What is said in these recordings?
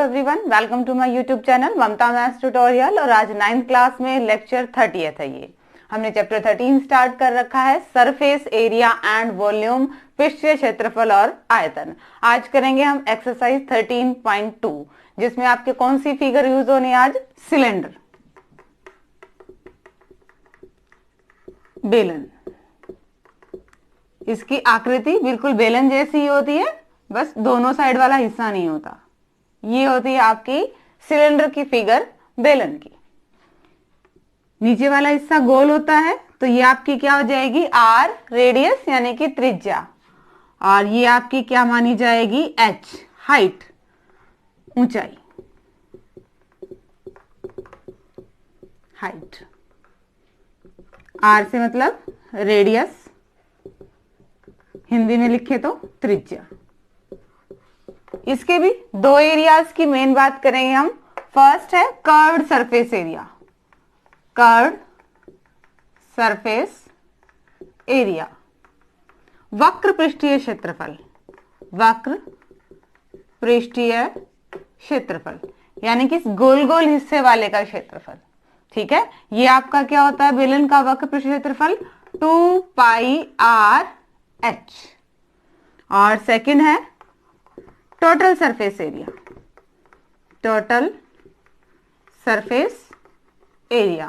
Everyone, welcome to my YouTube channel Mamta maths tutorial. और आज 9th class में lecture 30th है। ये हमने चैप्टर 13 स्टार्ट कर रखा है, सरफेस एरिया एंड वॉल्यूम, पृष्ठीय क्षेत्रफल और आयतन। आज करेंगे हम एक्सरसाइज 13.2, जिसमें आपके कौन सी फिगर यूज होने आज? सिलेंडर, बेलन। इसकी आकृति बिल्कुल बेलन जैसी ही होती है, बस दोनों साइड वाला हिस्सा नहीं होता। ये होती है आपकी सिलेंडर की फिगर, बेलन की। नीचे वाला हिस्सा गोल होता है, तो ये आपकी क्या हो जाएगी? आर, रेडियस यानी कि त्रिज्या। और ये आपकी क्या मानी जाएगी? एच, हाइट, ऊंचाई, हाइट। आर से मतलब रेडियस, हिंदी में लिखे तो त्रिज्या। इसके भी दो एरियाज की मेन बात करेंगे हम। फर्स्ट है curved surface area, curved surface area. वक्र पृष्ठीय क्षेत्रफल, वक्र पृष्ठीय क्षेत्रफल यानी कि गोल गोल हिस्से वाले का क्षेत्रफल। ठीक है, ये आपका क्या होता है? बेलन का वक्र पृष्ठीय क्षेत्रफल 2 पाई आर एच। और सेकंड है total surface area, total surface area,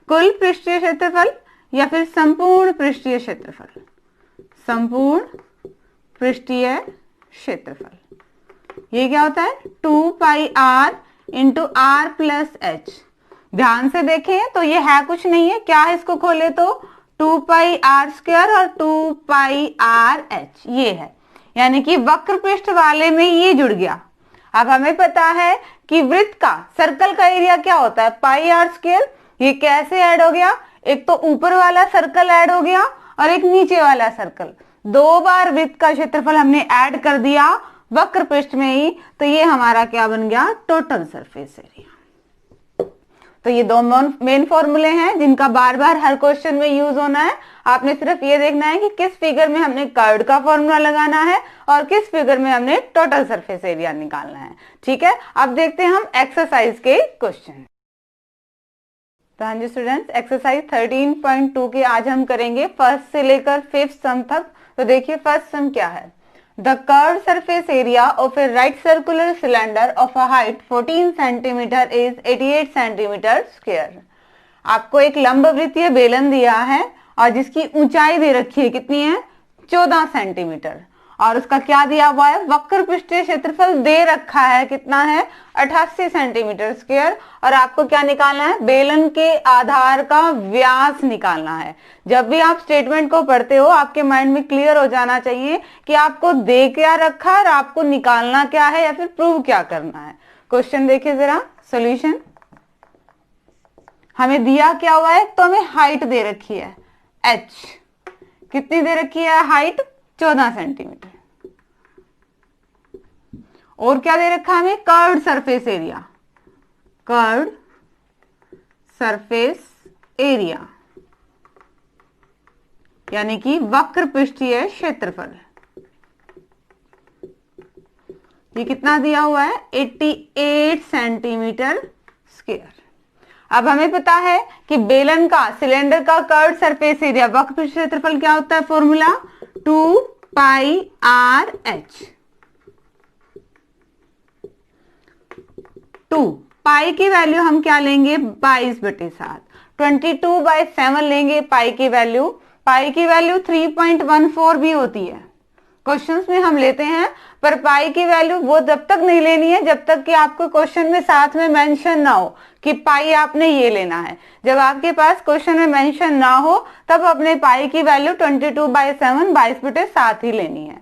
कुल पृष्ठीय क्षेत्रफल या फिर संपूर्ण पृष्ठीय क्षेत्रफल, संपूर्ण पृष्ठीय क्षेत्रफल। ये क्या होता है? 2 pi r into r plus h. ध्यान से देखें तो ये है कुछ नहीं है, क्या है? इसको खोले तो 2 पाई आर स्क्वायर और 2 पाई आर एच, ये है। यानी कि वक्र पृष्ठ वाले में ये जुड़ गया। अब हमें पता है कि वृत्त का, सर्कल का एरिया क्या होता है? पाई आर स्क्वायर। ये कैसे ऐड हो गया? एक तो ऊपर वाला सर्कल ऐड हो गया और एक नीचे वाला सर्कल। दो बार वृत्त का क्षेत्रफल हमने ऐड कर दिया वक्र पृष्ठ में ही, तो ये हमारा क्या बन गया? Total surface area. तो ये दो मेन फॉर्मूले हैं जिनका बार बार हर क्वेश्चन में यूज होना है। आपने सिर्फ ये देखना है कि किस फिगर में हमने कर्व का फॉर्मूला लगाना है और किस फिगर में हमने टोटल सरफेस एरिया निकालना है। ठीक है, अब देखते हैं हम एक्सरसाइज के क्वेश्चन। तो हाँ जी स्टूडेंट्स, एक्सरसाइज 13.2 के आज हम करेंगे फर्स्ट से लेकर 5th सम तक। तो देखिए फर्स्ट सम क्या है? The curved surface area of a right circular cylinder of a height 14 centimeter is 88 centimeter square। आपको एक लंबवृत्तीय बेलन दिया है और जिसकी ऊंचाई दे रखी है, कितनी है? 14 सेंटीमीटर। और उसका क्या दिया हुआ है? वक्र पृष्ठीय क्षेत्रफल दे रखा है, कितना है? 88 सेंटीमीटर स्क्वायर। और आपको क्या निकालना है? बेलन के आधार का व्यास निकालना है। जब भी आप स्टेटमेंट को पढ़ते हो, आपके माइंड में क्लियर हो जाना चाहिए कि आपको दे क्या रखा है और आपको निकालना क्या है या फिर प्रूव क्या करना है। क्वेश्चन देखिए जरा, सॉल्यूशन। हमें दिया क्या हुआ है? तो हमें हाइट दे रखी है h। कितनी दे रखी है हाइट? 14 सेंटीमीटर। और क्या दे रखा है हमें? Curved surface area, curved surface area यानी कि वक्र पृष्ठीय क्षेत्रफल। ये कितना दिया हुआ है? 88 सेंटीमीटर स्क्वायर। अब हमें पता है कि बेलन का, सिलेंडर का कर्व्ड सरफेस एरिया, वक्र पृष्ठीय क्षेत्रफल क्या होता है? Formula 2 pi R H. 2 पाई की वैल्यू हम क्या लेंगे? 22/7। 22/7 लेंगे पाई की वैल्यू। पाई की वैल्यू 3.14 भी होती है, क्वेश्चंस में हम लेते हैं। पर पाई की वैल्यू वो जब तक नहीं लेनी है जब तक कि आपको क्वेश्चन में साथ में मेंशन ना हो कि पाई आपने ये लेना है। जब आपके पास क्वेश्चन में मेंशन ना हो तब अपने पाई की वैल्यू 22/7, 22/7 ही लेनी है।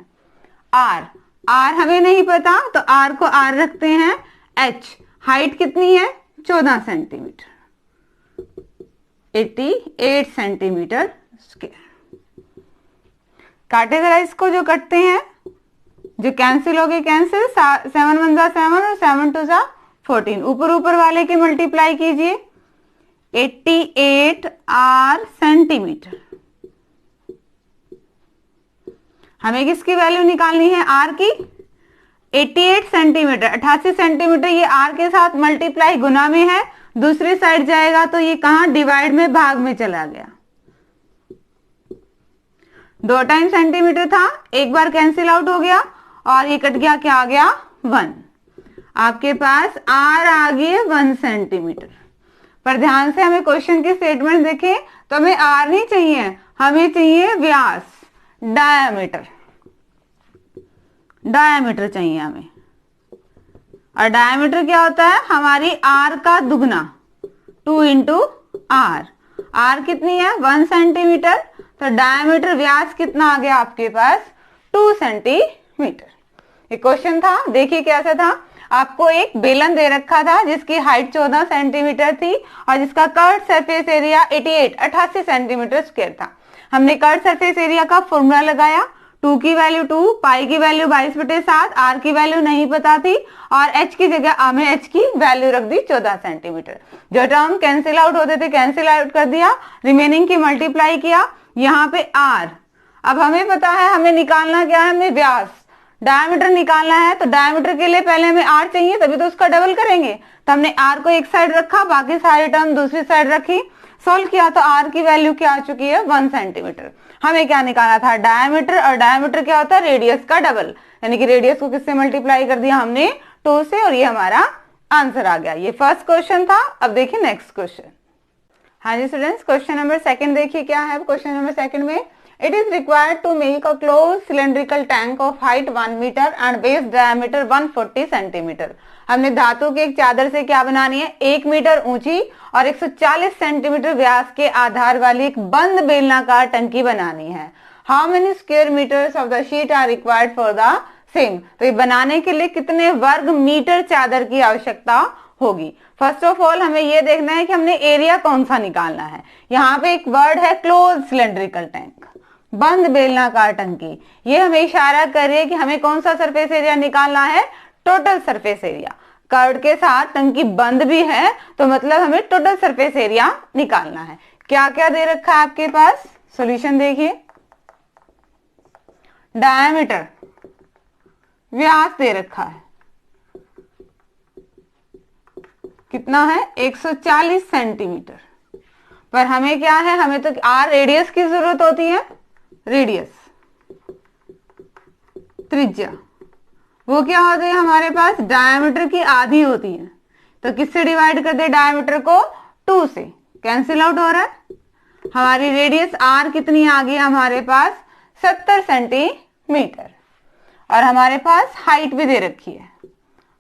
आर, आर हमें नहीं पता तो आर को आर रखते हैं। एच, हाइट कितनी है? 14 सेंटीमीटर, 88 सेंटीमीटर स्क्वायर। काटे जरा इसको, जो कटते हैं, जो कैंसिल हो गए कैंसिल। 7 1 जा 7 और 7 2 जा 14। ऊपर ऊपर वाले के मल्टीप्लाई कीजिए। 88 आर सेंटीमीटर। हमें किसकी वैल्यू निकालनी है? आर की। 88 सेंटीमीटर, 88 सेंटीमीटर ये r के साथ मल्टीप्लाई गुना में है, दूसरी साइड जाएगा तो ये कहां डिवाइड में भाग में चला गया। 2 टाइम सेंटीमीटर था, एक बार कैंसिल आउट हो गया और ये कट गया, क्या आ गया 1। आपके पास r आ गई 1 सेंटीमीटर। पर ध्यान से हमें क्वेश्चन की स्टेटमेंट देखें तो हमें r नहीं चाहिए, हमें चाहिए व्यास, डायामीटर, डायामीटर चाहिए हमें। और डायामीटर क्या होता है, हमारी r का दुगना, 2 इंटू r। r कितनी है 1 सेंटीमीटर, तो डायामीटर व्यास कितना आ गया आपके पास 2 सेंटीमीटर। ये क्वेश्चन था, देखिए कैसा था। आपको एक बेलन दे रखा था जिसकी हाइट 14 सेंटीमीटर थी और जिसका curve surface area 88 centimetre square था। हमने कर्व सरफेस एरिया का फॉर्मूला लगाया, 2 की वैल्यू 2, पाई की वैल्यू 22/7, r की वैल्यू नहीं पता थी और h की जगह हमें h की वैल्यू रख दी 14 सेंटीमीटर। जो टर्म कैंसिल आउट होते थे कैंसिल आउट कर दिया, रिमेनिंग की मल्टीप्लाई किया, यहाँ पे r। अब हमें पता है हमें निकालना क्या है, हमें व्यास, डायमीटर निकालना है। तो डायमीटर के लिए पहले हमें r चाहिए, तभी तो उसका डबल करेंगे। तो हमने r को एक साइड रखा, बाकी सारी टर्म दूसरी साइड रखी, सोल्व किया तो r की वैल्यू क्या आ चुकी है 1 सेंटीमीटर। हमें क्या निकालना था, डायमीटर, और डायमीटर क्या होता है रेडियस का डबल, यानी कि रेडियस को किससे मल्टीप्लाई कर दिया हमने 2 से, और ये हमारा आंसर आ गया। ये फर्स्ट क्वेश्चन था। अब देखिए नेक्स्ट क्वेश्चन। हाँ जी स्टूडेंट्स, क्वेश्चन नंबर 2 देखिए क्या है। क्वेश्चन नंबर 2 में it is required to make a closed cylindrical tank of height 1 meter and base diameter 140 centimetre. हमने धातु की एक चादर से क्या बनानी है, 1 मीटर ऊंची और 140 सेंटीमीटर व्यास के आधार वाली एक बंद बेलनाकार टंकी बनानी है। How many square metres of the sheet are required for the same. तो ये बनाने के लिए कितने वर्ग मीटर चादर की आवश्यकता होगी। फर्स्ट ऑफ ऑल हमें ये देखना है कि हमने एरिया कौन सा निकालना है। यहाँ पे एक वर्ड है क्लोज सिलेंड्रिकल टैंक, बंद बेलनाकार टंकी। ये हमें इशारा कर रही है कि हमें कौन सा सरफेस एरिया निकालना है, टोटल सरफेस एरिया। कर्व के साथ टंकी बंद भी है तो मतलब हमें टोटल सरफेस एरिया निकालना है। क्या क्या दे रखा है आपके पास, सॉल्यूशन देखिए। डायमीटर, व्यास दे रखा है, कितना है 140 सेंटीमीटर। पर हमें क्या है, हमें तो r रेडियस की जरूरत होती है, रेडियस त्रिज्या, वो क्या होती है हमारे पास डायमीटर की आधी होती है। तो किससे डिवाइड कर दे डायमीटर को, 2 से, कैंसिल आउट हो रहा है। हमारी रेडियस r कितनी आ गई हमारे पास 70 सेंटीमीटर। और हमारे पास हाइट भी दे रखी है,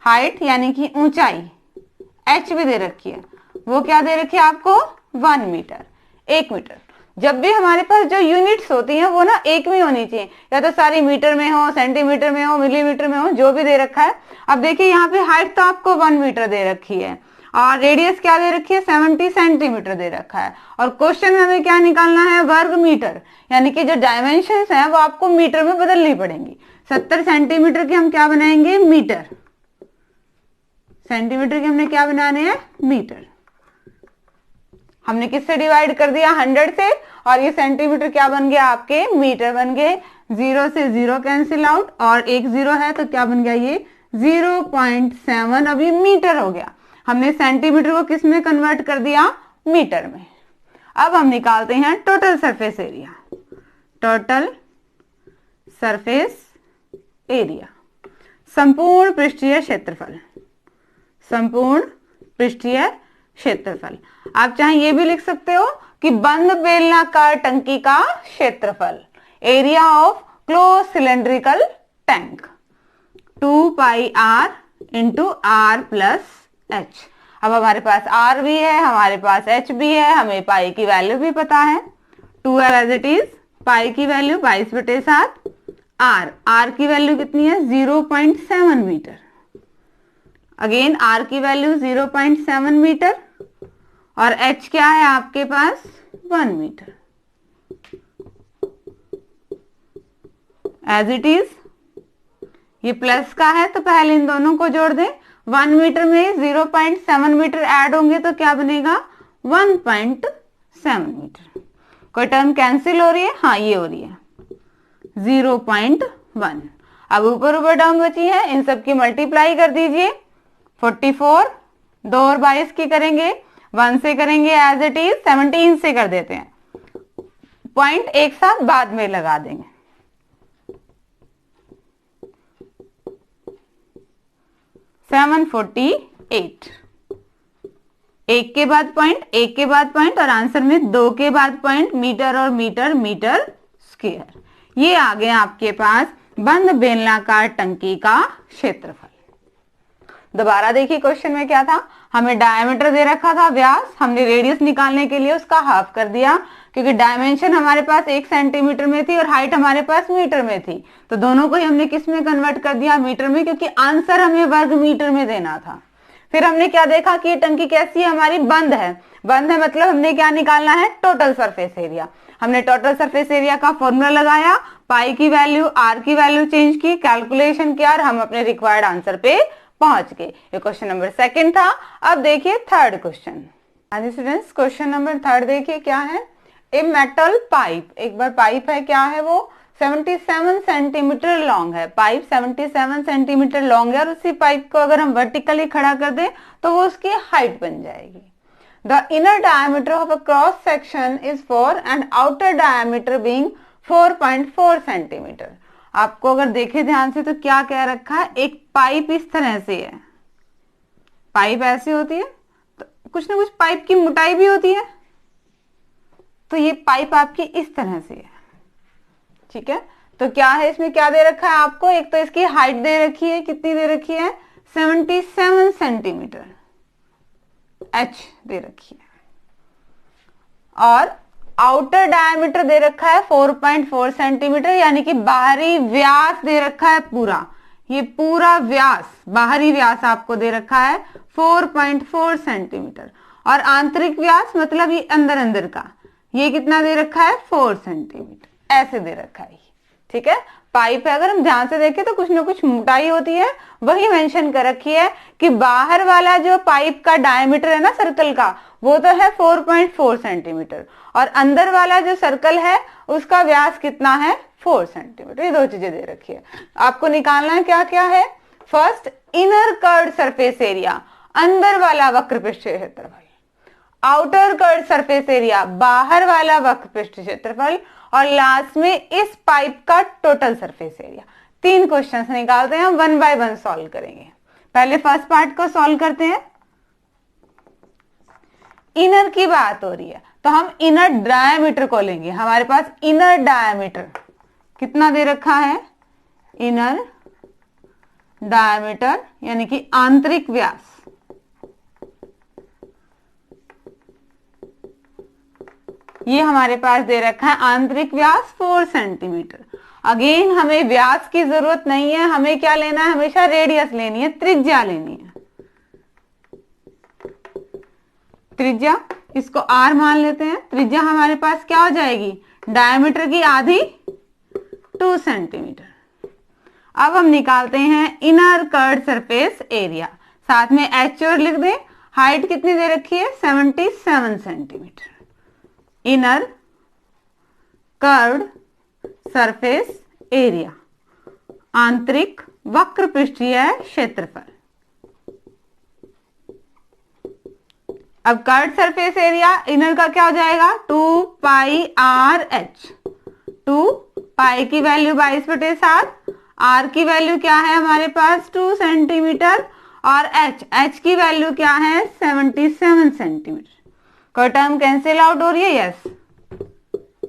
हाइट यानी कि ऊंचाई, h भी दे रखी है, वो क्या दे रखी है आपको 1 मीटर, 1 मीटर। जब भी हमारे पास जो यूनिट्स होती हैं वो ना एक में होनी चाहिए, या तो सारी मीटर में हो, सेंटीमीटर में हो, मिलीमीटर में हो, जो भी दे रखा है। अब देखिए यहाँ पे हाइट तो आपको 1 मीटर दे रखी है और रेडियस क्या दे रखी है 70 सेंटीमीटर दे रखा है। और क्वेश्चन में हमें क्या निकालना है, वर्ग मीटर, यानी कि जो डायमेंशंस हैं वो आपको मीटर में बदलनी पड़ेंगी। 70 सेंटीमीटर की हम क्या बनाएंगे, मीटर, सेंटीमीटर के हमने क्या बनाने हैं, मीटर। हमने किससे डिवाइड कर दिया, 100 से, और ये सेंटीमीटर क्या बन गया आपके मीटर बन गए। 0 से 0 कैंसिल आउट और 1 0 है तो क्या बन गया ये 0.7। अब ये मीटर हो गया, हमने सेंटीमीटर को किस में कन्वर्ट कर दिया, मीटर में। अब हम निकालते हैं total surface area, total surface area, संपूर्ण पृष्ठीय क्षेत्रफल, संपूर्ण पृष्ठीय क्षेत्रफल। आप चाहे ये भी लिख सकते हो कि बंद बेलनाकार टंकी का क्षेत्रफल, area of close cylindrical tank, 2 pi r into r plus h। अब हमारे पास r भी है, हमारे पास h भी है, हमें पाई की वैल्यू भी पता है, 2 एज इट इज, पाई की वैल्यू 22/7, r की वैल्यू कितनी है 0.7 मीटर, अगेन r की वैल्यू 0.7 मीटर, और h क्या है आपके पास 1 मीटर, एज इट इज। ये प्लस का है तो पहले इन दोनों को जोड़ दें, 1 मीटर में 0.7 मीटर ऐड होंगे तो क्या बनेगा 1.7 मीटर। कोई टर्म कैंसिल हो रही है, हाँ ये हो रही है 0.1। अब ऊपर ऊपर डाउन बची है, इन सब की मल्टीप्लाई कर दीजिए। 44 2 और 22 की करेंगे, 1 से करेंगे एज इट इज, 17 से कर देते हैं, पॉइंट एक साथ बाद में लगा देंगे। 748, एक के बाद पॉइंट, एक के बाद पॉइंट और आंसर में 2 के बाद पॉइंट, मीटर और मीटर, मीटर स्क्वायर। ये आ गया आपके पास बंद बेलनाकार टंकी का क्षेत्रफल। दोबारा देखिए क्वेश्चन में क्या था, हमें डायमीटर दे रखा था व्यास, हमने रेडियस निकालने के लिए उसका हाफ कर दिया, क्योंकि डायमेंशन हमारे पास 1 सेंटीमीटर में थी और हाइट हमारे पास मीटर में थी, तो दोनों को ही हमने किस में कन्वर्ट कर दिया, मीटर में, क्योंकि आंसर हमें वर्ग मीटर में देना था। फिर हमने क्या देखा कि ये टंकी कैसी है, हमारी बंद है। बंद है मतलब हमने क्या निकालना है, टोटल सरफेस एरिया। हमने टोटल सरफेस एरिया का फॉर्मूला लगाया, पाई की वैल्यू, आर की वैल्यू चेंज की, कैलकुलेशन किया और हम अपने रिक्वायर्ड आंसर पे पहुंच गए। ये क्वेश्चन नंबर 2 था। अब देखिए थर्ड क्वेश्चन। हाँ जी स्टूडेंट्स, क्वेश्चन नंबर 3 देखिए क्या है। ए मेटल पाइप, एक बार पाइप है, क्या है वो, 77 सेंटीमीटर लॉन्ग है। पाइप 77 सेंटीमीटर लॉन्ग है और उसी पाइप को अगर हम वर्टिकली खड़ा कर दें तो वो उसकी हाइट बन जाएगी। The inner diameter of a cross section is 4 and outer diameter being 4.4 centimetre. आपको अगर देखे ध्यान से तो क्या कह रखा है, एक पाइप इस तरह से है, पाइप ऐसी होती है, तो कुछ ना कुछ पाइप की मोटाई भी होती है, तो ये पाइप आपकी इस तरह से है, ठीक है। तो क्या है इसमें, क्या दे रखा है आपको, एक तो इसकी हाइट दे रखी है, कितनी दे रखी है, 77 सेंटीमीटर एच दे रखी है, और आउटर डायमीटर दे रखा है 4.4 सेंटीमीटर, यानी कि बाहरी व्यास दे रखा है पूरा, ये पूरा व्यास, बाहरी व्यास आपको दे रखा है 4.4 सेंटीमीटर, और आंतरिक व्यास मतलब ये अंदर अंदर का, ये कितना दे रखा है, 4 सेंटीमीटर, ऐसे दे रखा है, ठीक है। पाइप है, अगर हम ध्यान से देखें तो कुछ ना कुछ मोटाई होती है, वही मेंशन कर रखी है कि बाहर वाला जो पाइप का डायमीटर है ना सर्कल का, वो तो है 4.4 सेंटीमीटर, और अंदर वाला जो सर्कल है उसका व्यास कितना है, 4 सेंटीमीटर। ये दो चीजें दे रखी है, आपको निकालना है क्या क्या है। First, inner curved surface area, अंदर वाला वक्रपृष्ठ क्षेत्रफल, आउटर कर्व्ड सरफेस एरिया, बाहर वाला वक्रपृष्ठ क्षेत्रफल, और लास्ट में इस पाइप का टोटल सरफेस एरिया। 3 क्वेश्चंस निकालते हैं, हम 1 बाय 1 सॉल्व करेंगे। पहले फर्स्ट पार्ट को सॉल्व करते हैं। इनर की बात हो रही है तो हम इनर डायमीटर को लेंगे। हमारे पास इनर डायमीटर कितना दे रखा है, इनर डायमीटर यानी कि आंतरिक व्यास, ये हमारे पास दे रखा है आंतरिक व्यास 4 सेंटीमीटर। अगेन हमें व्यास की जरूरत नहीं है, हमें क्या लेना है, हमेशा रेडियस लेनी है, त्रिज्या लेनी है। त्रिज्या, इसको r मान लेते हैं। त्रिज्या हमारे पास क्या हो जाएगी, डायमीटर की आधी, 2 सेंटीमीटर। अब हम निकालते हैं इनर कर्व्ड सरफेस एरिया, साथ में h और लिख दें। हाइट कितनी दे रखी है, 77 centimetre. Inner curved surface area, आंतरिक वक्रपृष्ठीय क्षेत्रफल। अब कर्व्ड सरफेस एरिया इनर का क्या हो जाएगा, 2 पाई आर एच। 2 पाई की वैल्यू 22/7, आर की वैल्यू क्या है हमारे पास 2 सेंटीमीटर, और एच की वैल्यू क्या है 77 सेंटीमीटर। कोई टर्म कैंसिल आउट हो रही है, यस,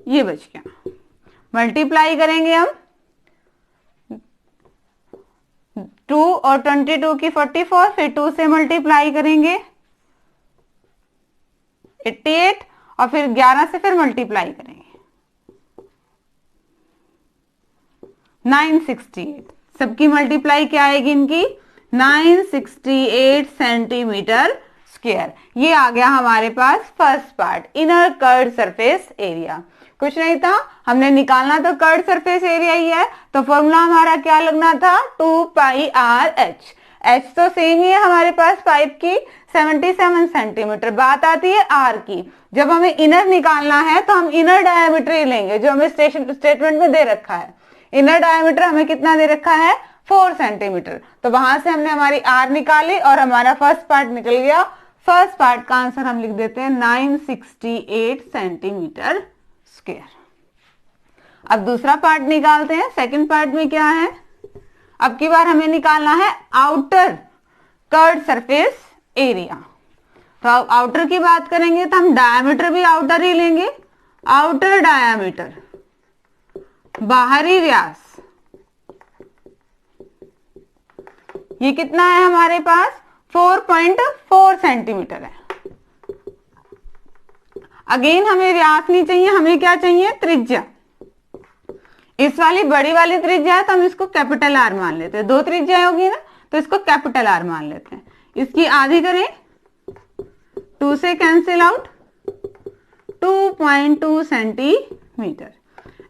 ये बच गया। मल्टीप्लाई करेंगे हम, 2 और 22 की 44, फिर 2 से मल्टीप्लाई करेंगे 88, और फिर 11 से फिर मल्टीप्लाई करेंगे 968। सबकी मल्टीप्लाई क्या आएगी इनकी, 968 सेंटीमीटर स्क्वायर। ये आ गया हमारे पास first part, inner curved surface area. कुछ नहीं था, हमने निकालना तो कर्व्ड सरफेस एरिया ही है, तो फॉर्मूला हमारा क्या लगना था, 2 पाई आर एच। एच तो सेम ही है हमारे पास पाइप की, 77 सेंटीमीटर। बात आती है आर की, जब हमें इनर निकालना है तो हम इनर डायमीटर ही लेंगे जो हमें स्टेटमेंट में दे रखा है। इनर डायमीटर हमें कितना दे रखा है 4 सेंटीमीटर। तो वहां से हमने हमारी आर निकाली और हमारा फर्स्ट पार्ट निकल गया। फर्स्ट पार्ट का आंसर हम लिख देते हैं 968 सेंटीमीटर स्क्वायर। अब दूसरा पार्ट निकालते हैं। सेकंड पार्ट में क्या है, अब की बार हमें निकालना है आउटर कर्व्ड सरफेस एरिया। तो आउटर की बात करेंगे तो हम डायमीटर भी आउटर ही लेंगे। आउटर डायमीटर, बाहरी व्यास, ये कितना है हमारे पास 4.4 सेंटीमीटर है। अगेन हमें व्यास नहीं चाहिए, हमें क्या चाहिए त्रिज्या। इस वाली बड़ी वाली त्रिज्या है तो हम इसको कैपिटल आर मान लेते हैं। 2 त्रिज्या होगी ना तो इसको कैपिटल आर मान लेते हैं। इसकी आधी करें, 2 से कैंसिल आउट, 2.2 सेंटीमीटर।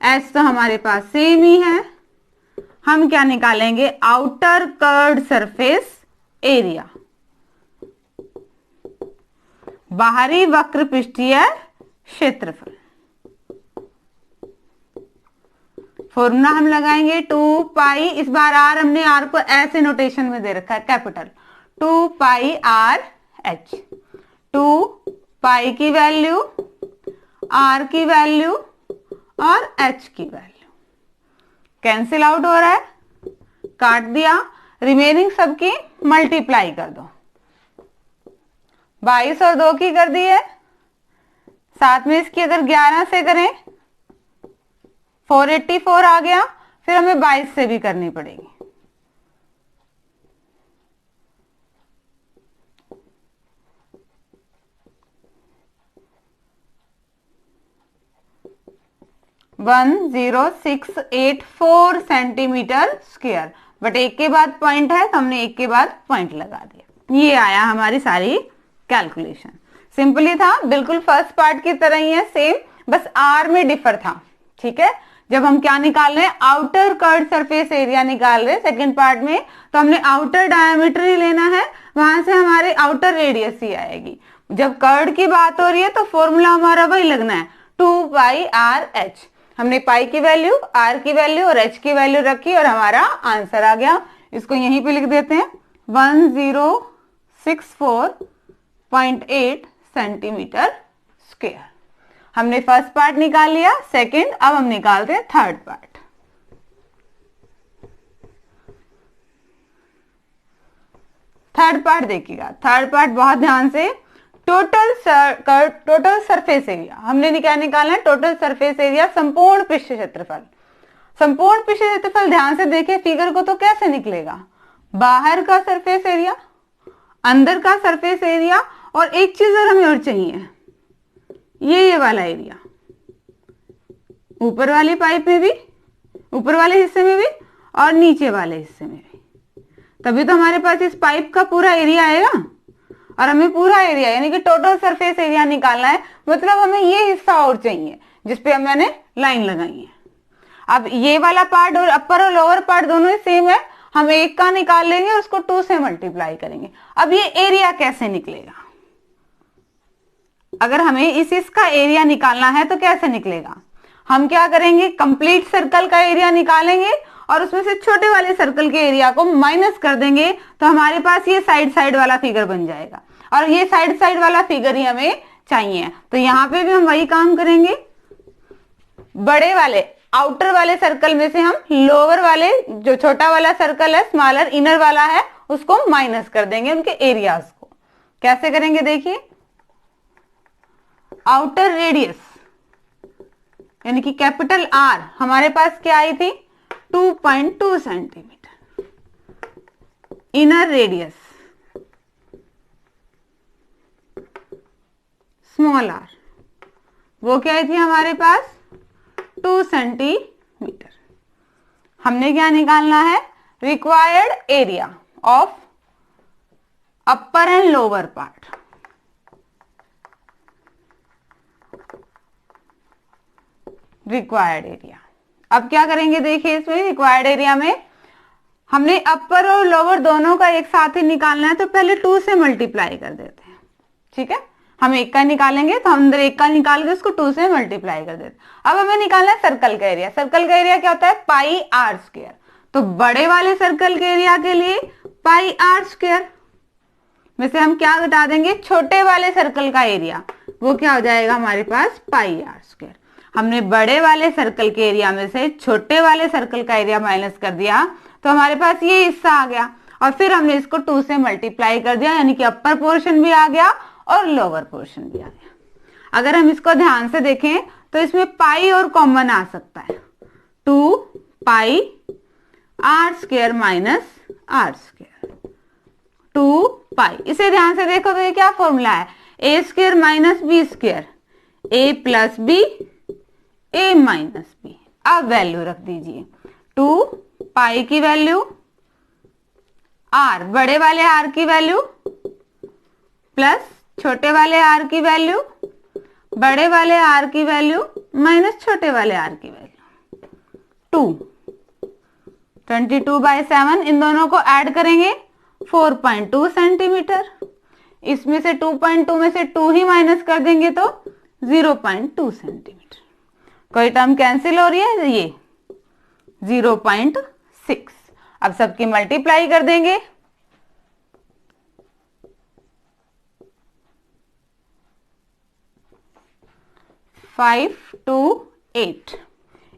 एच तो हमारे पास सेम ही है। हम क्या निकालेंगे, आउटर कर्व्ड सरफेस एरिया, बाहरी वक्र पृष्ठीय क्षेत्रफल। फॉर्मूला हम लगाएंगे 2 पाई, इस बार आर हमने आर को ऐसे नोटेशन में दे रखा है कैपिटल, 2 पाई आर एच। 2 पाई की वैल्यू, आर की वैल्यू और एच की वैल्यू कैंसिल आउट हो रहा है, काट दिया। रिमेनिंग सबकी मल्टीप्लाई कर दो, 22 और 2 की कर दी है। साथ में इसकी अगर 11 से करें 484 आ गया। फिर हमें 22 से भी करनी पड़ेगी। वन 10684 सेंटीमीटर स्क्वायर, बट एक के बाद पॉइंट है तो हमने एक के बाद पॉइंट लगा दिया। ये आया हमारी सारी कैलकुलेशन। सिंपली था, बिल्कुल फर्स्ट पार्ट की तरह ही है सेम, बस आर में डिफर था। ठीक है, जब हम क्या निकाल रहे हैं, आउटर कर्व्ड सरफेस एरिया निकाल रहे हैं सेकंड पार्ट में, तो हमने आउटर डायमीटर ही लेना है, वहां से हमारे आउटर रेडियस ही आएगी। जब कर्व्ड की बात हो रही है तो फॉर्मूला हमारा वही लगना है, 2 पाई आर एच। हमने पाई की वैल्यू, आर की वैल्यू और एच की वैल्यू रखी और हमारा आंसर आ गया। इसको यहीं पे लिख देते हैं 1064.8 सेंटीमीटर स्क्वायर। हमने फर्स्ट पार्ट निकाल लिया, सेकंड, अब हम निकालते हैं थर्ड पार्ट। थर्ड पार्ट देखिएगा, थर्ड पार्ट बहुत ध्यान से। टोटल सरफेस एरिया हमने क्या निकालना है, टोटल सरफेस एरिया, संपूर्ण पृष्ठ क्षेत्रफल। संपूर्ण पृष्ठ क्षेत्रफल ध्यान से देखिए फिगर को, तो कैसे निकलेगा, बाहर का सरफेस एरिया, अंदर का सरफेस एरिया, और एक चीज और हमें और चाहिए, ये वाला एरिया, ऊपर वाली पाइप में भी, ऊपर वाले हिस्से में भी और नीचे वाले हिस्से में भी। तभी तो हमारे पास इस पाइप का पूरा एरिया आएगा। और हमें पूरा एरिया यानी कि टोटल सरफेस एरिया निकालना है, मतलब हमें ये हिस्सा और चाहिए जिसपे मैंने लाइन लगाई है। अब ये वाला पार्ट और अपर और लोअर पार्ट दोनों ही सेम है, हम एक का निकाल लेंगे, उसको 2 से मल्टीप्लाई करेंगे। अब ये एरिया कैसे निकलेगा, अगर हमें इसका एरिया निकालना है तो कैसे निकलेगा, हम क्या करेंगे, कंप्लीट सर्कल का एरिया निकालेंगे और उसमें से छोटे वाले सर्कल के एरिया को माइनस कर देंगे, तो हमारे पास ये साइड साइड वाला फिगर बन जाएगा। और ये साइड साइड वाला फिगर ही हमें चाहिए, तो यहाँ पे भी हम वही काम करेंगे। बड़े वाले आउटर वाले सर्कल में से हम लोअर वाले, जो छोटा वाला सर्कल है, स्मॉलर इनर वाला है, उसको माइनस कर देंगे उनके एरियाज को। कैसे करेंगे देखिए, आउटर रेडियस यानी कि कैपिटल आर हमारे पास क्या आई थी 2.2 centimetre, inner radius small r वो क्या आई थी हमारे पास 2 सेंटीमीटर। हमने क्या निकालना है, required area of upper and lower part. Required area, अब क्या करेंगे देखिए, इसमें रिक्वायर्ड एरिया में हमने अपर और लोअर दोनों का एक साथ ही निकालना है, तो पहले 2 से मल्टीप्लाई कर देते हैं। ठीक है, हम एक का निकालेंगे तो हम अंदर एक का निकाल के उसको 2 से मल्टीप्लाई कर देते। अब हमें निकालना है सर्कल का एरिया। सर्कल का एरिया क्या होता है? पाई आर स्क्वायर। तो बड़े वाले सर्कल के एरिया के लिए पाई आर स्क्वायर में से हम क्या घटा देंगे? छोटे वाले सर्कल का एरिया, वो क्या हो जाएगा हमारे पास? पाई आर स्क्वायर। हमने बड़े वाले सर्कल के एरिया में से छोटे वाले सर्कल का एरिया माइनस कर दिया तो हमारे पास ये हिस्सा आ गया, और फिर हमने इसको 2 से मल्टीप्लाई कर दिया, यानी कि अपर पोर्शन भी आ गया और लोअर पोर्शन भी आ गया। अगर हम इसको ध्यान से देखें तो इसमें पाई और कॉमन आ सकता है, 2 pi r square minus r square, 2 pi. इसे ध्यान से देखो तो ये क्या फॉर्मूला है? A square minus B square, a plus B, A minus b. अब वैल्यू रख दीजिए, 2 पाई की वैल्यू, आर बड़े वाले आर की वैल्यू प्लस छोटे वाले आर की वैल्यू, बड़े वाले आर की वैल्यू माइनस छोटे वाले आर की वैल्यू, 2 22/7। इन दोनों को ऐड करेंगे 4.2 सेंटीमीटर। इसमें से 2.2 में से 2 ही माइनस कर देंगे तो 0.2 सेंटीमीटर। कोई टर्म कैंसिल हो रही है? ये 0.6। अब सबकी मल्टीप्लाई कर देंगे, 5 2 8,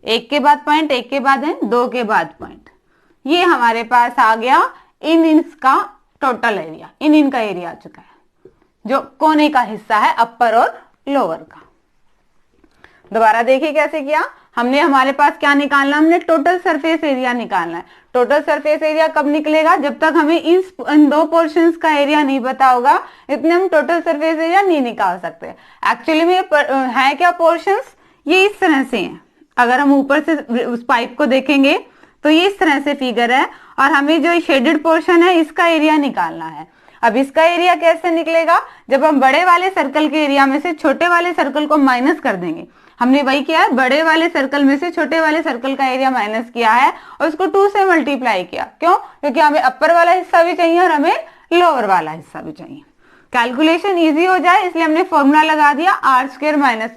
एक के बाद पॉइंट, एक के बाद है, 2 के बाद पॉइंट। ये हमारे पास आ गया इन इसका टोटल एरिया, इन इनका एरिया आ चुका है जो कोने का हिस्सा है अपर और लोअर का। दोबारा देखिए कैसे किया हमने। हमारे पास क्या निकालना? हमने टोटल सरफेस एरिया निकालना है। टोटल सरफेस एरिया कब निकलेगा? जब तक हमें इन 2 पोर्शंस का एरिया नहीं पता होगा, इतने हम टोटल सरफेस एरिया नहीं निकाल सकते। एक्चुअली में है क्या पोर्शंस? ये इस तरह से हैं। अगर हम ऊपर से उस पाइप को देखेंगे तो ये इस तरह से फिगर है, और हमें जो शेडेड पोर्शन है इसका एरिया निकालना है। अब इसका एरिया कैसे निकलेगा? जब हम बड़े वाले सर्कल के एरिया में से छोटे वाले सर्कल को माइनस कर देंगे। हमने वही किया है, बड़े वाले सर्कल में से छोटे वाले सर्कल का एरिया माइनस किया है और उसको 2 से मल्टीप्लाई किया। क्यों? क्योंकि हमें अपर वाला हिस्सा भी चाहिए और हमें लोअर वाला हिस्सा भी चाहिए। कैलकुलेशन इजी हो जाए इसलिए हमने फॉर्मूला लगा दिया R square minus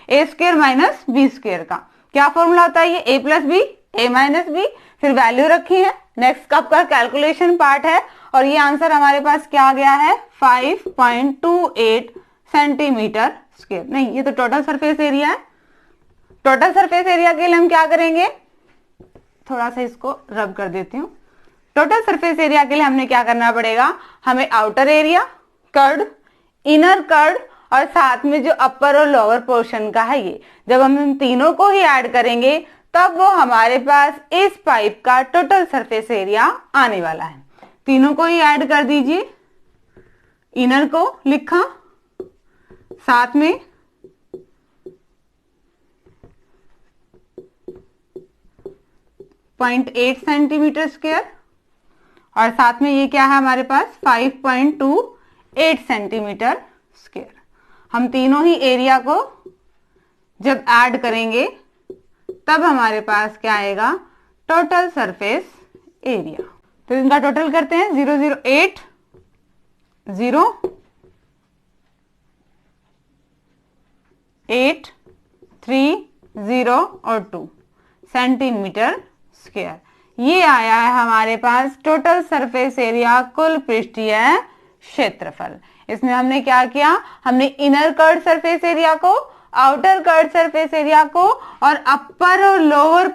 A square minus B square का। क्या फॉर्मूला होता है ये? A plus B, A minus B, फिर वैल्यू रखी है। नेक्स्ट का आपका कैलकुलेशन पार्ट है, और ये आंसर हमारे पास क्या आ गया है? 5.28 सेंटीमीटर स्क्वायर। नहीं, ये तो टोटल सरफेस एरिया है। टोटल सरफेस एरिया के लिए हम क्या करेंगे? थोड़ा सा इसको रब कर देती हूँ। टोटल सरफेस एरिया के लिए हमने क्या करना पड़ेगा? हमें outer area, curved, inner curved और साथ में जो अपर और लोअर पोर्शन का है ये, जब हम इन तीनों को ही ऐड करेंगे तब वो हमारे पास इस पाइप का टोटल सरफेस एरिया आने वाला है। तीनों को ही ऐड कर दीजिए। इनर को लिखा, साथ में .8 सेंटीमीटर स्क्वायर, और साथ में ये क्या है हमारे पास? 5.28 सेंटीमीटर स्क्वायर। हम तीनों ही एरिया को जब ऐड करेंगे तब हमारे पास क्या आएगा? Total surface area. तो इनका टोटल करते हैं। 008 0 8 3 0 और 2 सेंटीमीटर स्क्वायर। ये आया है हमारे पास टोटल सरफेस एरिया, कुल पृष्ठीय क्षेत्रफल। इसमें हमने क्या किया? हमने इनर कर्ड सरफेस एरिया को, आउटर कर्ड सरफेस एरिया को और अपर और लोअर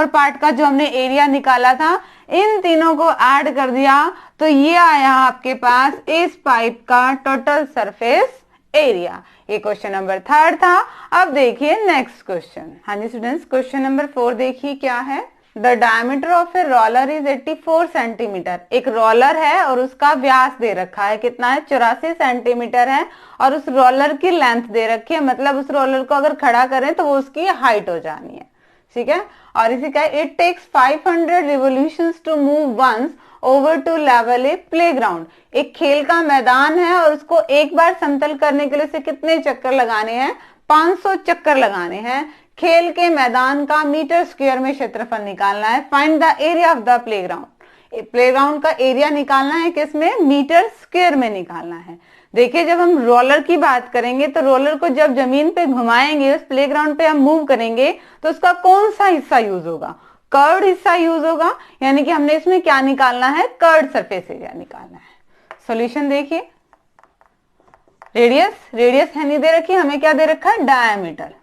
पार्ट का जो हमने एरिया निकाला था, इन तीनों को ऐड कर दिया तो ये आया आपके पास इस पाइप का टोटल सरफेस एरिया। ये क्वेश्चन नंबर 3 था। अब देखिए नेक्स्ट क्वेश्चन। हाँ जी स्टूडेंट्स, क्वेश्चन नंबर 4 देखिए क्या है। The diameter of a roller is 84 centimetre. एक रोलर है और उसका व्यास दे रखा है, कितना है? 84 सेंटीमीटर है, और उस रोलर की लेंथ दे रखी है, मतलब उस रोलर को अगर खड़ा करें तो वो उसकी हाइट हो जानी है। ठीक है, और इसी का it takes 500 revolutions to move once over to level a playground. एक खेल का मैदान है और उसको एक बार समतल करने के लिए उसे कितने चक्कर लगाने हैं? 500 चक्कर लगाने हैं। खेल के मैदान का मीटर स्क्वायर में क्षेत्रफल निकालना है। Find the area of the playground. Playground का एरिया निकालना है किसमें? मीटर स्क्वायर में निकालना है। देखिए जब हम रोलर की बात करेंगे तो रोलर को जब जमीन पे घुमाएंगे, उस प्लेग्राउंड पे हम मूव करेंगे, तो उसका कौन सा हिस्सा यूज होगा? कर्व्ड हिस्सा यूज होगा, यानी कि हमने इसमें क्या निकालना है? कर्व्ड सरफेस एरिया निकालना है। सॉल्यूशन देखिए, रेडियस है नहीं दे रखी, हमें क्या दे रखा है? डायमीटर,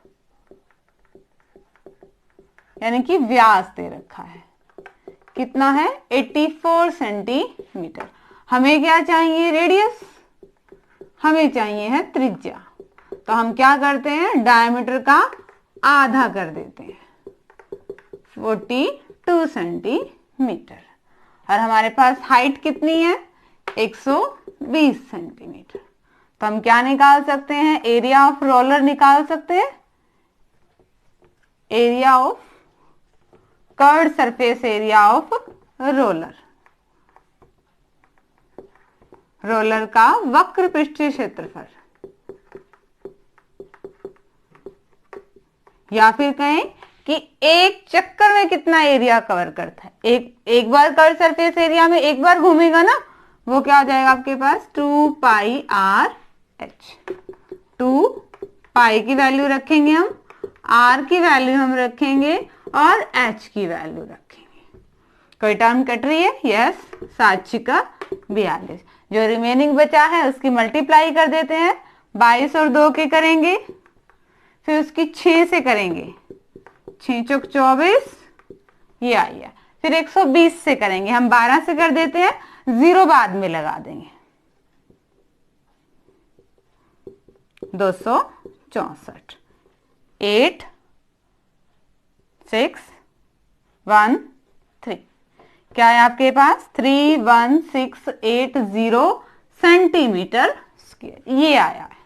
यानी कि व्यास दे रखा है। कितना है? 84 सेंटीमीटर। हमें क्या चाहिए? रेडियस, हमें चाहिए है त्रिज्या। तो हम क्या करते हैं? डायमीटर का आधा कर देते हैं, 42 सेंटीमीटर। और हमारे पास हाइट कितनी है? 120 सेंटीमीटर। तो हम क्या निकाल सकते हैं? एरिया ऑफ रोलर निकाल सकते हैं, area of curved surface area of roller, roller का वक्र पृष्ठीय क्षेत्रफल, या फिर कहें कि एक चक्कर में कितना एरिया कवर करता है। एक बार कर्व्ड सरफेस एरिया में एक बार घूमेगा ना, वो क्या हो जाएगा आपके पास? 2 पाई आर एच। 2 पाई की वैल्यू रखेंगे हम, आर की वैल्यू हम रखेंगे और एच की वैल्यू रखेंगे। कोई टर्म कट रही है? यस, 7 छिका 42। जो रिमेनिंग बचा है उसकी मल्टीप्लाई कर देते हैं, 22 और 2 के करेंगे, फिर उसकी 6 से करेंगे, 6 चौक 24, ये आई है। फिर 120 से करेंगे, हम 12 से कर देते हैं, 0 बाद में लगा देंगे, 264। 8 6 1 3, क्या है आपके पास? 31680 सेंटीमीटर स्क्वायर, ये आया है।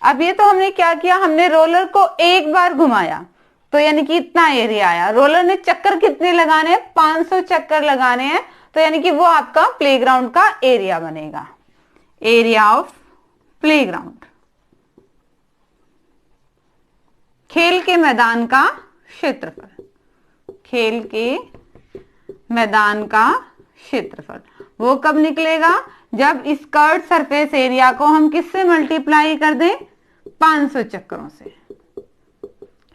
अब ये तो हमने क्या किया? हमने रोलर को एक बार घुमाया, तो यानी कि इतना एरिया आया। रोलर ने चक्कर कितने लगाने हैं? 500 चक्कर लगाने हैं, तो यानी कि वो आपका प्लेग्राउंड का एरिया बनेगा, एरिया ऑफ प्लेग्राउंड, खेल के मैदान का क्षेत्रफल, खेल के मैदान का क्षेत्रफल। वो कब निकलेगा? जब इस कर्व्ड सरफेस एरिया को हम किससे मल्टीप्लाई कर दें? 500 चक्करों से,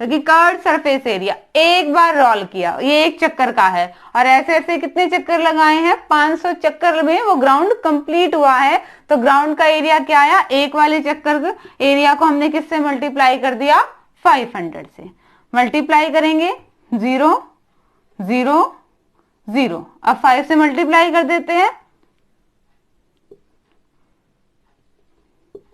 क्योंकि कर्व्ड सरफेस एरिया एक बार रोल किया, ये एक चक्कर का है, और ऐसे ऐसे कितने चक्कर लगाए हैं? 500 चक्कर में वो ग्राउंड कंप्लीट हुआ है। तो ग्राउंड का एरिया क्या आया? एक वाले चक्कर एरिया को हमने किससे मल्टीप्लाई कर दिया? 500 से। मल्टीप्लाई करेंगे, 0 0 0, अब 5 से मल्टीप्लाई कर देते हैं,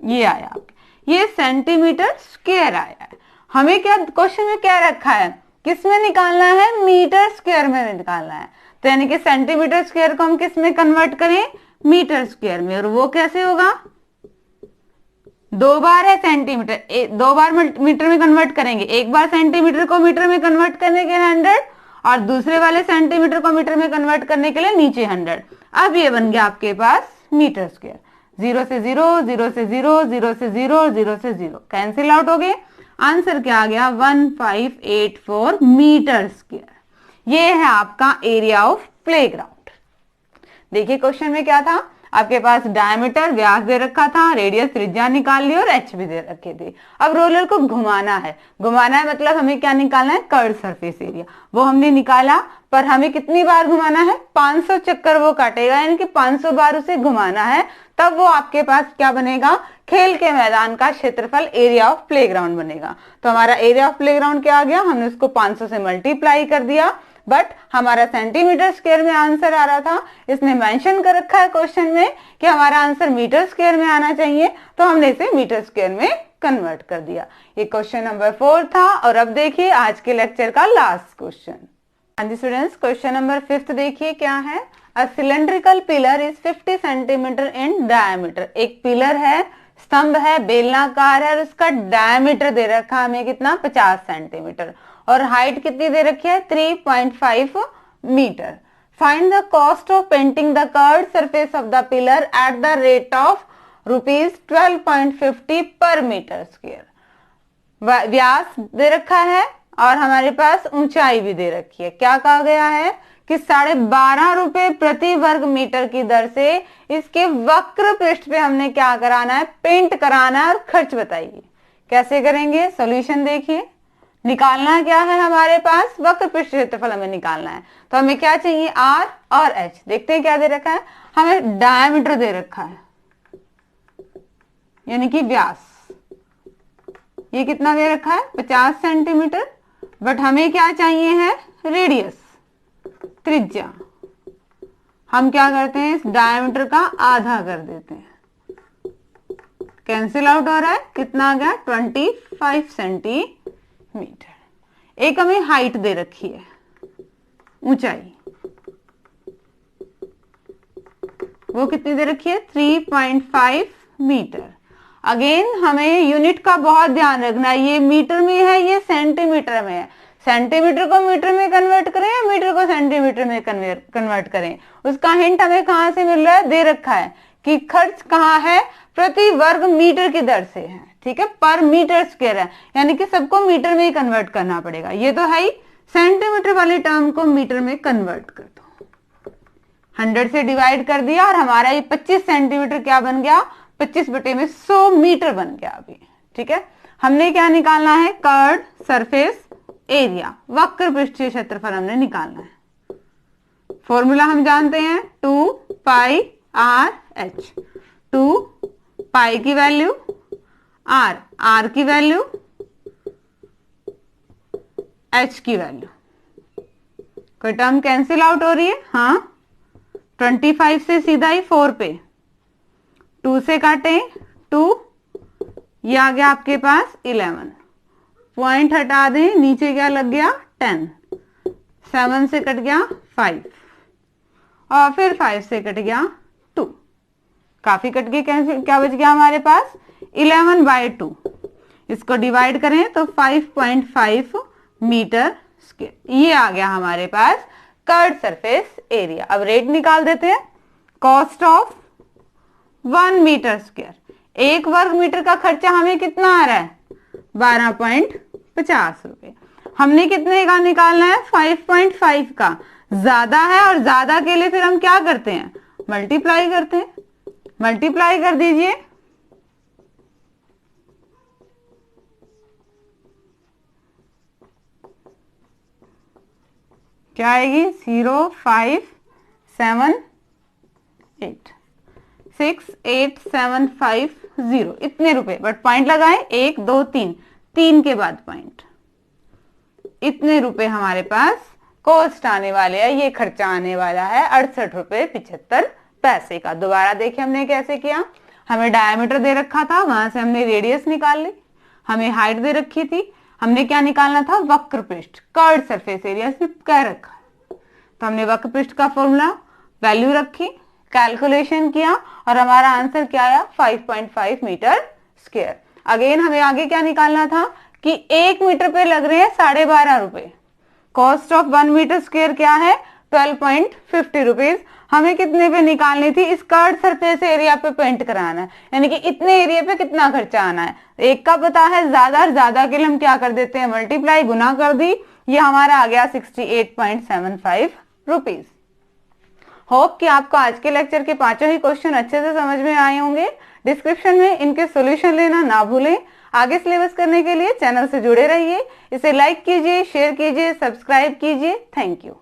ये आया आपके, ये सेंटीमीटर स्क्वायर आया है। हमें क्या क्वेश्चन में क्या रखा है? किस में निकालना है? मीटर स्क्वायर में निकालना है। तो यानी कि सेंटीमीटर स्क्वायर को हम किस में कन्वर्ट करें? मीटर स्क्वायर में। और वो कैसे होगा? 2 बार है सेंटीमीटर, 2 बार मीटर में कन्वर्ट करेंगे। एक बार सेंटीमीटर को मीटर में कन्वर्ट करने के 100, और दूसरे वाले सेंटीमीटर को मीटर में कन्वर्ट करने के लिए नीचे 100। अब ये बन गया आपके पास मीटर स्क्वायर। 0 से 0, 0 से 0, 0 से 0, 0 से 0 कैंसिल आउट हो गए। आंसर क्या आ गया? 1584 मीटर स्क्वायर। ये है आपका एरिया ऑफ प्लेग्राउंड। देखिए क्वेश्चन में क्या था? आपके पास डायमीटर व्यास दे रखा था, रेडियस त्रिज्या निकाल ली और एच भी दे रखे थे। अब रोलर को घुमाना है, घुमाना है मतलब हमें क्या निकालना है? Curved surface area. वो हमने निकाला, पर हमें कितनी बार घुमाना है? 500 चक्कर वो काटेगा, यानी कि 500 बार उसे घुमाना है, तब वो आपके पास क्या बनेगा? खेल के मैदान का क्षेत्रफल, एरिया ऑफ प्लेग्राउंड बनेगा। तो हमारा एरिया ऑफ प्लेग्राउंड क्या आ गया? हमने उसको 500 से मल्टीप्लाई कर दिया, बट हमारा सेंटीमीटर स्क्वायर में आंसर आ रहा था। इसने मेंशन कर रखा है क्वेश्चन में कि हमारा आंसर मीटर स्क्वायर में आना चाहिए, तो हमने इसे मीटर स्क्वायर में कन्वर्ट कर दिया। ये क्वेश्चन नंबर 4 था। और अब देखिए आज के लेक्चर का लास्ट क्वेश्चन। हाँ जी स्टूडेंट्स, क्वेश्चन नंबर 5 देखिए क्या है। A cylindrical pillar is 50 centimetre in diameter. एक पिलर है, स्तंभ है, बेलनाकार है, और उसका डायमीटर दे रखा है हमें कितना? 50 सेंटीमीटर, और हाइट कितनी दे रखी है? 3.5 metre. Find the cost of painting the curved surface of the pillar at the rate of ₹12.50 per metre square. व्यास दे रखा है और हमारे पास ऊंचाई भी दे रखी है। क्या कहा गया है कि 12.5 रुपए प्रति वर्ग मीटर की दर से इसके वक्र पृष्ठ पे हमने क्या कराना है, पेंट कराना है। और खर्च बताइए कैसे करेंगे। सॉल्यूशन देखिए, निकालना क्या है हमारे पास, वक्र पृष्ठ क्षेत्रफल हमें निकालना है। तो हमें क्या चाहिए, आर और एच। देखते हैं क्या दे रखा है, हमें डायमीटर दे रखा है यानी कि व्यास, ये कितना दे रखा है 50 सेंटीमीटर। बट हमें क्या चाहिए है, रेडियस, त्रिज्या। हम क्या करते हैं, इस डायमीटर का आधा कर देते हैं, कैंसिल आउट हो रहा है, कितना आ गया 25 सेंटीमीटर। एक हमें हाइट दे रखी है, ऊंचाई, वो कितनी दे रखी है 3.5 मीटर। अगेन हमें यूनिट का बहुत ध्यान रखना है, ये मीटर में है, ये सेंटीमीटर में है। सेंटीमीटर को मीटर में कन्वर्ट करें या मीटर को सेंटीमीटर में कन्वर्ट करें, उसका हिंट हमें कहां से मिल रहा है, दे रखा है कि खर्च कहाँ है, प्रति वर्ग मीटर की दर से है। ठीक है, पर मीटर स्क्वायर है, यानी कि सबको मीटर में ही कन्वर्ट करना पड़ेगा। ये तो है ही, सेंटीमीटर वाले टर्म को मीटर में कन्वर्ट कर दो, 100 से डिवाइड कर दिया और हमारा ये 25 सेंटीमीटर क्या बन गया, 25/100 मीटर बन गया अभी। ठीक है, हमने क्या निकालना है, कर्व्ड सरफेस एरिया, वक्र पृष्ठीय क्षेत्रफल हमने निकालना है। फॉर्मूला हम जानते हैं 2πr/h, 2 की वैल्यू, r की वैल्यू, h की वैल्यू। कोई टर्म कैंसिल आउट हो रही है, हाँ 25 से सीधा ही 4 पे, 2 से काटे 2, ये आ गया आपके पास 11, पॉइंट हटा दें, नीचे क्या लग गया 10, 7 से कट गया 5 और फिर 5 से कट गया 2, काफी कट गए, क्या बच गया हमारे पास 11/2। इसको डिवाइड करें तो 5.5 मीटर स्क्वायर, ये आ गया हमारे पास कर्व्ड सरफेस एरिया। अब रेट निकाल देते हैं, कॉस्ट ऑफ 1 मीटर स्क्वायर, 1 वर्ग मीटर का खर्चा हमें कितना आ रहा है 12.50 रुपए। हमने कितने का निकालना है, 5.5 का। ज्यादा है और ज्यादा के लिए फिर हम क्या करते हैं, मल्टीप्लाई करते हैं। मल्टीप्लाई कर दीजिए, क्या आएगी 05780 इतने रुपए। बट पॉइंट लगाए 1 2 3, 3 के बाद पॉइंट, इतने रुपए हमारे पास कॉस्ट आने वाले हैं, ये खर्चा आने वाला है 68 रुपए 75 पैसे का। दोबारा देखिए हमने कैसे किया, हमें डायमीटर दे रखा था, वहां से हमने रेडियस निकाल ली, हमें हाइट दे रखी थी, हमने क्या निकालना था, वक्र पृष्ठ, कर्व्ड सरफेस एरिया से कह रखा है। तो हमने वक्र पृष्ठ का फॉर्मूला वैल्यू रखी, कैलकुलेशन किया और हमारा आंसर क्या आया 5.5 मीटर स्क्वायर। अगेन हमें आगे क्या निकालना था कि 1 मीटर पे लग रहे हैं 12.5 रुपए। कॉस्ट ऑफ 1 मीटर स्क्वायर क्या है 12.50 रुपीज। हमें कितने पे निकालनी थी, इस कर्व्ड सरफेस एरिया पे पेंट कराना है, यानी कि इतने एरिया पे कितना खर्चा आना है। एक का पता है, ज्यादा के लिए हम क्या कर देते हैं, मल्टीप्लाई, गुना कर दी, ये हमारा आ गया 68.75 रुपीज। होप कि आपको आज के लेक्चर के पांचों ही क्वेश्चन अच्छे से समझ में आए होंगे। डिस्क्रिप्शन में इनके सॉल्यूशन लेना ना भूलें। आगे सिलेबस करने के लिए चैनल से जुड़े रहिए, इसे लाइक कीजिए, शेयर कीजिए, सब्सक्राइब कीजिए। Thank you.